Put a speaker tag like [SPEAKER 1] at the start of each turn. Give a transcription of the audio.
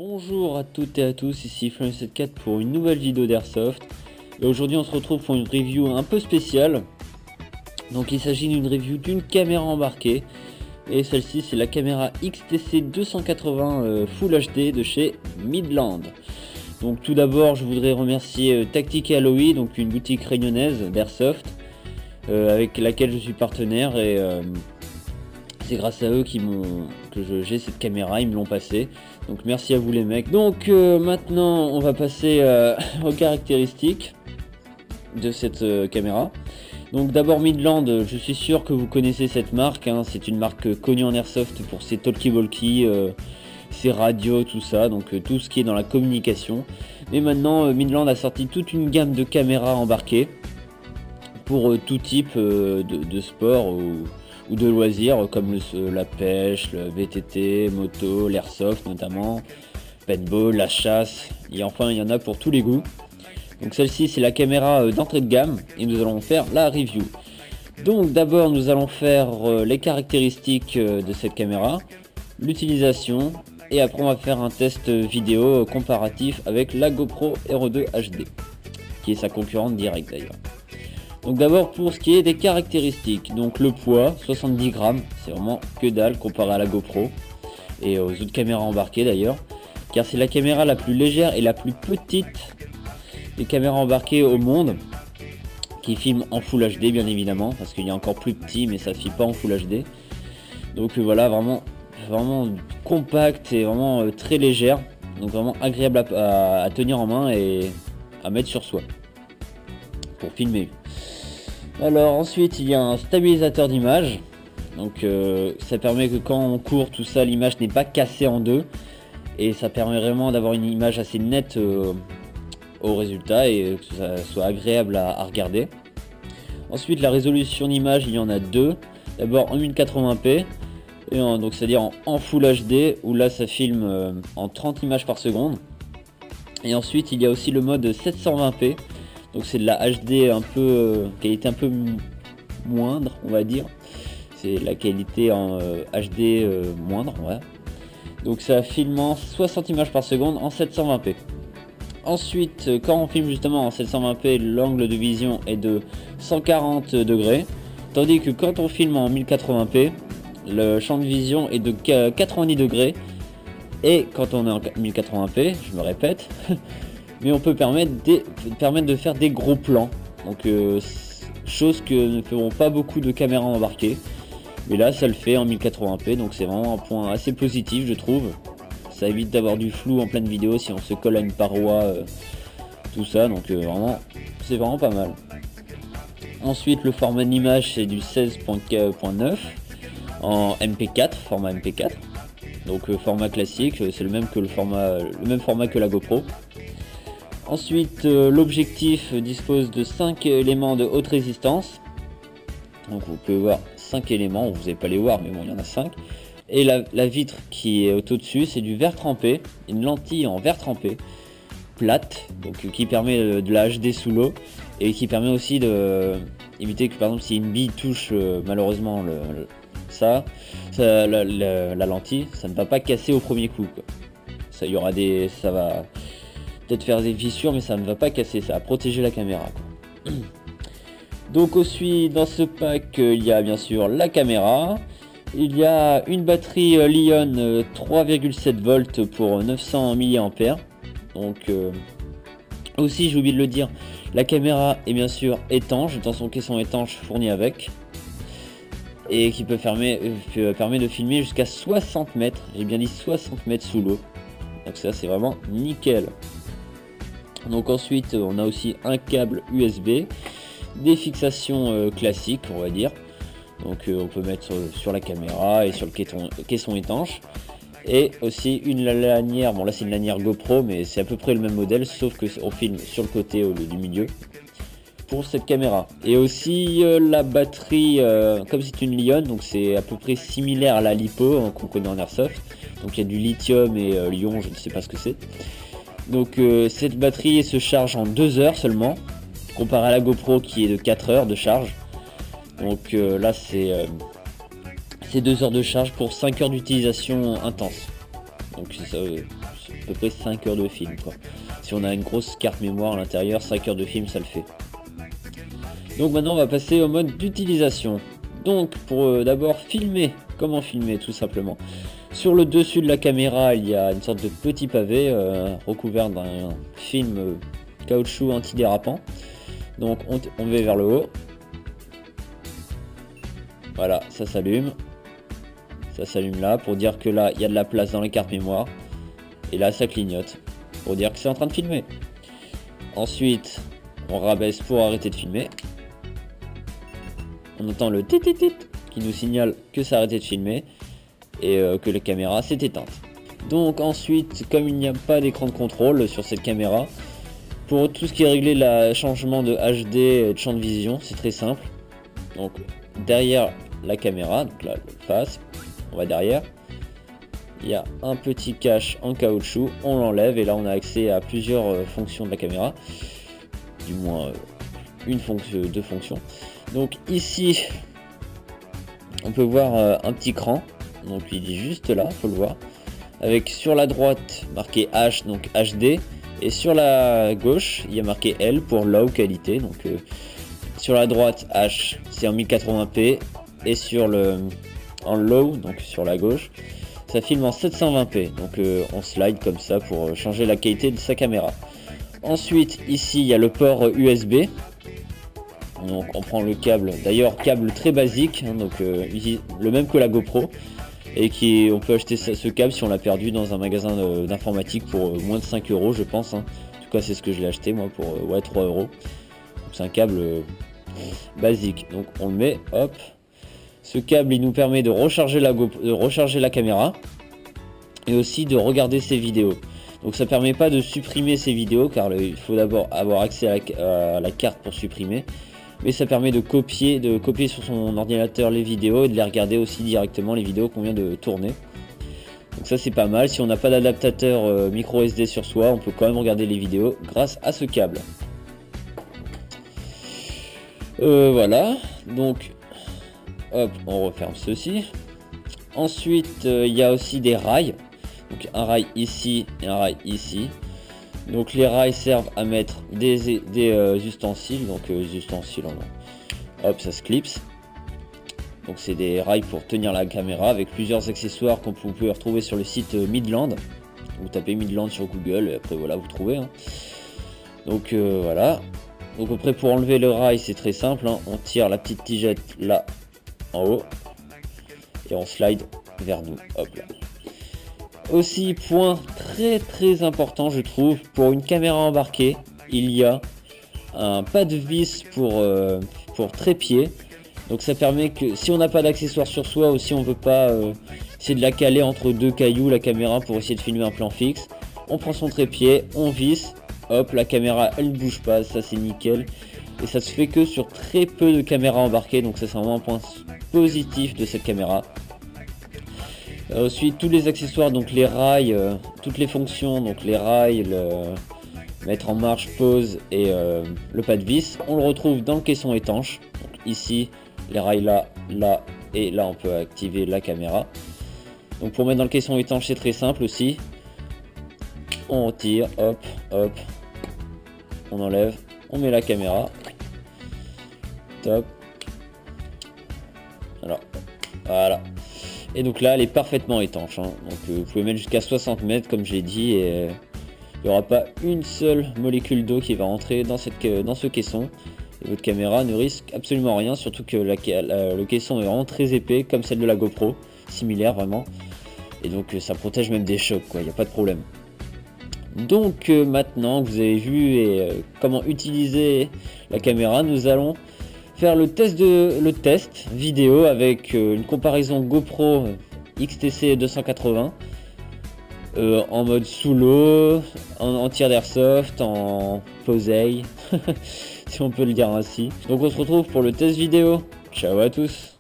[SPEAKER 1] Bonjour à toutes et à tous, ici Flame74 pour une nouvelle vidéo d'Airsoft. Et aujourd'hui on se retrouve pour une review un peu spéciale. Donc il s'agit d'une review d'une caméra embarquée. Et celle-ci c'est la caméra XTC 280 Full HD de chez Midland. Donc tout d'abord je voudrais remercier Tactic Alloy, donc une boutique réunionnaise d'Airsoft avec laquelle je suis partenaire, et c'est grâce à eux que j'ai cette caméra, ils me l'ont passé. Donc merci à vous les mecs. Donc maintenant on va passer aux caractéristiques de cette caméra. Donc d'abord Midland, je suis sûr que vous connaissez cette marque, hein. C'est une marque connue en Airsoft pour ses talkie-walkie, ses radios, tout ça, donc tout ce qui est dans la communication. Mais maintenant Midland a sorti toute une gamme de caméras embarquées pour tout type de sport ou de loisirs, comme la pêche, le VTT, moto, l'airsoft notamment, paintball, la chasse, et enfin il y en a pour tous les goûts. Donc celle-ci c'est la caméra d'entrée de gamme et nous allons faire la review. Donc d'abord nous allons faire les caractéristiques de cette caméra, l'utilisation, et après on va faire un test vidéo comparatif avec la GoPro Hero 2 HD, qui est sa concurrente directe d'ailleurs. Donc d'abord pour ce qui est des caractéristiques, donc le poids 70 grammes, c'est vraiment que dalle comparé à la GoPro et aux autres caméras embarquées d'ailleurs, car c'est la caméra la plus légère et la plus petite des caméras embarquées au monde, qui filme en Full HD bien évidemment, parce qu'il y a encore plus petit mais ça filme pas en Full HD. Donc voilà, vraiment compact et vraiment très légère, donc vraiment agréable à tenir en main et à mettre sur soi pour filmer. Alors ensuite il y a un stabilisateur d'image, donc ça permet que quand on court tout ça, l'image n'est pas cassée en deux, et ça permet vraiment d'avoir une image assez nette au résultat, et que ça soit agréable à regarder. Ensuite la résolution d'image, il y en a deux. D'abord en 1080p, donc c'est-à-dire en Full HD, où là ça filme en 30 images par seconde. Et ensuite il y a aussi le mode 720p, donc c'est de la HD un peu qualité un peu moindre, on va dire. C'est la qualité en HD moindre, ouais. Donc ça filme en 60 images par seconde en 720p. Ensuite quand on filme justement en 720p, l'angle de vision est de 140 degrés, tandis que quand on filme en 1080p, le champ de vision est de 90 degrés. Et quand on est en 1080p, je me répète, mais on peut permettre de faire des gros plans, donc chose que ne feront pas beaucoup de caméras embarquées, mais là ça le fait en 1080p, donc c'est vraiment un point assez positif je trouve. Ça évite d'avoir du flou en pleine vidéo si on se colle à une paroi, tout ça, donc vraiment c'est vraiment pas mal. Ensuite le format d'image c'est du 16.9 en MP4, format MP4, donc format classique, c'est le même format que la GoPro. Ensuite l'objectif dispose de 5 éléments de haute résistance, donc vous pouvez voir 5 éléments, vous n'allez pas les voir mais bon il y en a 5. Et la vitre qui est au-dessus c'est du verre trempé, une lentille en verre trempé plate, donc qui permet de la HD sous l'eau, et qui permet aussi de éviter que par exemple si une bille touche malheureusement la lentille, ça ne va pas casser au premier coup, quoi. Ça va peut-être faire des fissures mais ça ne va pas casser, ça va protéger la caméra, quoi. Donc aussi dans ce pack il y a bien sûr la caméra, il y a une batterie Li-ion 3,7 volts pour 900 mAh. Donc aussi j'ai oublié de le dire, la caméra est bien sûr étanche, dans son caisson étanche fourni avec, et qui permet de filmer jusqu'à 60 mètres, j'ai bien dit 60 mètres sous l'eau, donc ça c'est vraiment nickel. Donc ensuite on a aussi un câble USB, des fixations classiques on va dire, donc on peut mettre sur la caméra et sur le caisson étanche, et aussi une lanière, bon là c'est une lanière GoPro mais c'est à peu près le même modèle, sauf que on filme sur le côté au lieu du milieu pour cette caméra. Et aussi la batterie, comme c'est une Li-ion, donc c'est à peu près similaire à la LiPo qu'on connaît en Airsoft, donc il y a du lithium et l'ion, je ne sais pas ce que c'est. Donc cette batterie se charge en 2 heures seulement, comparé à la GoPro qui est de 4 heures de charge. Donc là c'est 2 heures de charge pour 5 heures d'utilisation intense. Donc ça peu près 5 heures de film quoi. Si on a une grosse carte mémoire à l'intérieur, 5 heures de film ça le fait. Donc maintenant on va passer au mode d'utilisation. Donc pour d'abord filmer, comment filmer tout simplement. Sur le dessus de la caméra il y a une sorte de petit pavé recouvert d'un film caoutchouc antidérapant. Donc on met vers le haut. Voilà, ça s'allume. Ça s'allume là pour dire que là il y a de la place dans les cartes mémoire. Et là ça clignote pour dire que c'est en train de filmer. Ensuite on rabaisse pour arrêter de filmer. On entend le tit tit tit qui nous signale que ça a arrêté de filmer et que la caméra s'est éteinte. Donc ensuite, comme il n'y a pas d'écran de contrôle sur cette caméra, pour tout ce qui est réglé le changement de HD et de champ de vision, c'est très simple. Donc derrière la caméra, donc là face, on va derrière, il y a un petit cache en caoutchouc, on l'enlève et là on a accès à plusieurs fonctions de la caméra, du moins une fonction, deux fonctions. Donc ici on peut voir un petit cran, donc il est juste là, faut le voir, avec sur la droite marqué H, donc HD, et sur la gauche il y a marqué L pour low qualité. Donc sur la droite H c'est en 1080p et sur en low, donc sur la gauche, ça filme en 720p. Donc on slide comme ça pour changer la qualité de sa caméra. Ensuite ici il y a le port USB. Donc on prend le câble, d'ailleurs câble très basique, hein, donc le même que la GoPro, et on peut acheter ce câble si on l'a perdu dans un magasin d'informatique pour moins de 5 euros je pense, hein. En tout cas c'est ce que je l'ai acheté moi pour 3 euros. C'est un câble basique, donc on le met, hop. Ce câble il nous permet de recharger la caméra et aussi de regarder ses vidéos. Donc ça permet pas de supprimer ses vidéos car il faut d'abord avoir accès à la carte pour supprimer. Mais ça permet de copier sur son ordinateur les vidéos et de les regarder aussi directement, les vidéos qu'on vient de tourner. Donc ça c'est pas mal, si on n'a pas d'adaptateur micro SD sur soi, on peut quand même regarder les vidéos grâce à ce câble. Voilà, donc hop, on referme ceci. Ensuite il y a aussi des rails, donc un rail ici et un rail ici. Donc les rails servent à mettre des ustensiles, donc ustensiles, hop, ça se clipse. Donc c'est des rails pour tenir la caméra avec plusieurs accessoires qu'on vous pouvez retrouver sur le site Midland. Vous tapez Midland sur Google et après voilà vous trouvez, hein. Donc voilà. Donc après pour enlever le rail c'est très simple, hein. On tire la petite tigette là en haut et on slide vers nous, hop là. Aussi, point très important je trouve, pour une caméra embarquée, il y a un pas de vis pour trépied. Donc ça permet que si on n'a pas d'accessoire sur soi ou si on veut pas essayer de la caler entre deux cailloux, la caméra, pour essayer de filmer un plan fixe, on prend son trépied, on visse, hop, la caméra elle ne bouge pas, ça c'est nickel. Et ça se fait que sur très peu de caméras embarquées, donc ça c'est vraiment un point positif de cette caméra. Ensuite tous les accessoires, donc les rails, toutes les fonctions, donc les rails, mettre en marche, pause et le pas de vis, on le retrouve dans le caisson étanche. Donc ici les rails là et là on peut activer la caméra. Donc pour mettre dans le caisson étanche c'est très simple aussi, on tire, hop, on enlève, on met la caméra, top, alors voilà. Et donc là elle est parfaitement étanche, hein. Donc vous pouvez mettre jusqu'à 60 mètres comme j'ai dit et il n'y aura pas une seule molécule d'eau qui va rentrer dans ce caisson. Et votre caméra ne risque absolument rien, surtout que le caisson est vraiment très épais comme celle de la GoPro, similaire vraiment. Et donc ça protège même des chocs quoi, il n'y a pas de problème. Donc maintenant que vous avez vu comment utiliser la caméra, nous allons faire le test vidéo avec une comparaison GoPro XTC 280 en mode sous l'eau, en tir d'airsoft, en poseille, si on peut le dire ainsi. Donc on se retrouve pour le test vidéo. Ciao à tous.